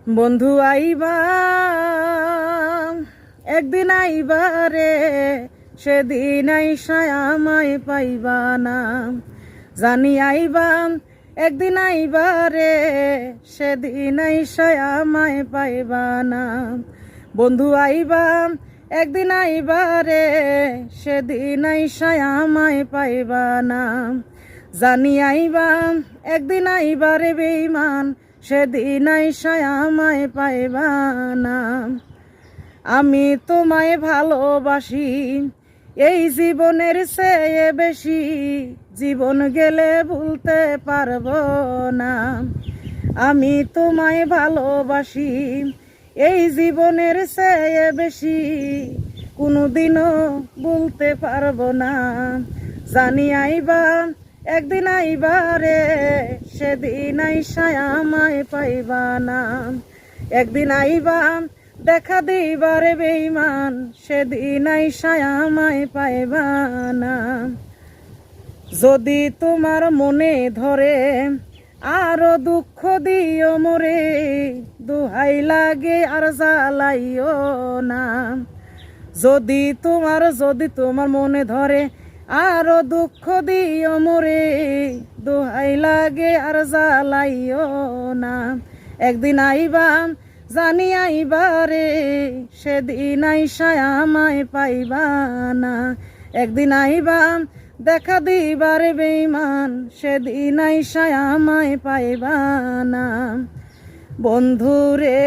বন্ধু আইবা, একদিন আইবা রে, সেদিন আইসা আমায় পাইবা না। জানি আইবা, একদিন আইবা রে, সেদিন আইসা আমায় পাইবা না। বন্ধু আইবা, একদিন আইবা রে, সেদিন আইসা আমায় পাইবা না। জানি আইবা, একদিন আইবা রে বেঈমান, সেদিন আইসা আমায় পাইবা না। আমি তোমায় ভালোবাসি এই জীবনের চেয়ে বেশি, জীবন গেলে ভুলতে পারবো না। আমি তোমায় ভালোবাসি এই জীবনের চেয়ে বেশি, কোনোদিনও ভুলতে পারবো না। জানি আইবা, একদিন আইবা রে, সেদিন আইসা আমায় পাইবা না। একদিন আইবা, দেখা দিবা রে বেঈমান, সেদিন আইসা আমায় পাইবা না। যদি তোমার মনে ধরে আরো দুঃখ দিও মোরে, দোহাই লাগে আর জ্বালাইও না। যদি তোমার মনে ধরে আরো দুঃখ দিও মোরে, দোহাই লাগে আর জ্বালাইও না। একদিন আইবা, জানি আইবা রে, সেদিন আইসা আমায় পাইবা না। একদিন আইবা, দেখা দিবা রে বেঈমান, সেদিন আইসা আমায় পাইবা না। বন্ধু রে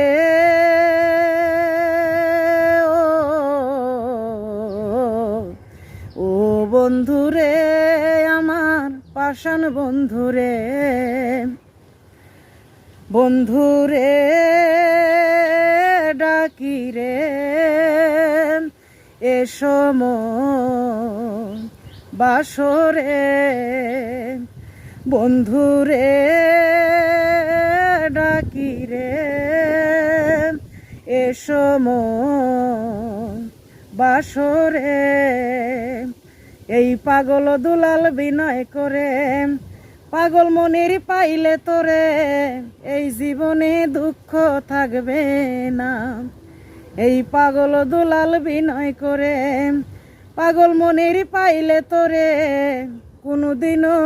ও বন্ধু রে, আমার পাষাণ বন্ধু রে, বন্ধু রে ডাকি রে, এসো মন বাসরে। বন্ধু রে ডাকি রে, এসো মন বাসরে। এই পাগল দুলাল বিনয় করে, পাগল মনের পাইলে তোরে, এই জীবনে দুঃখ থাকবে না। এই পাগল দুলাল বিনয় করে, পাগল মনের পাইলে তোরে, কোনোদিনও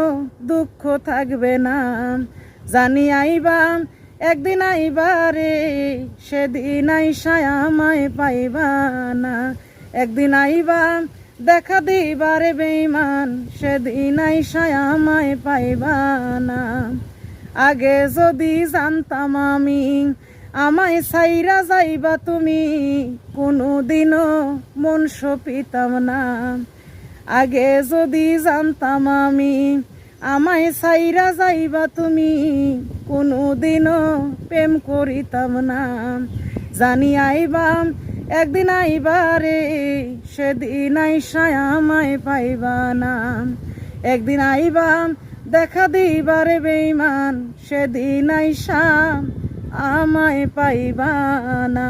দুঃখ থাকবে না। জানি আইবা, একদিন আইবা রে, সেদিন আইসা আমায় পাইবা না। একদিন আইবা, দেখা দিবা রে বেঈমান, সেদিন আইসা আমায় পাইবা না। আগে যদি জানতাম আমি আমায় ছাইরা যাইবা তুমি, কোনোদিনও মন সপিতাম না। আগে যদি জানতাম আমি আমায় ছাইরা যাইবা তুমি, কোনোদিনও প্রেম করিতাম না। জানি আইবা, একদিন আইবা রে, সেদিন আইসা আমায় পাইবা না। একদিন আইবা, দেখা দিবা রে বেঈমান, সেদিন আইসা আমায় পাইবা না।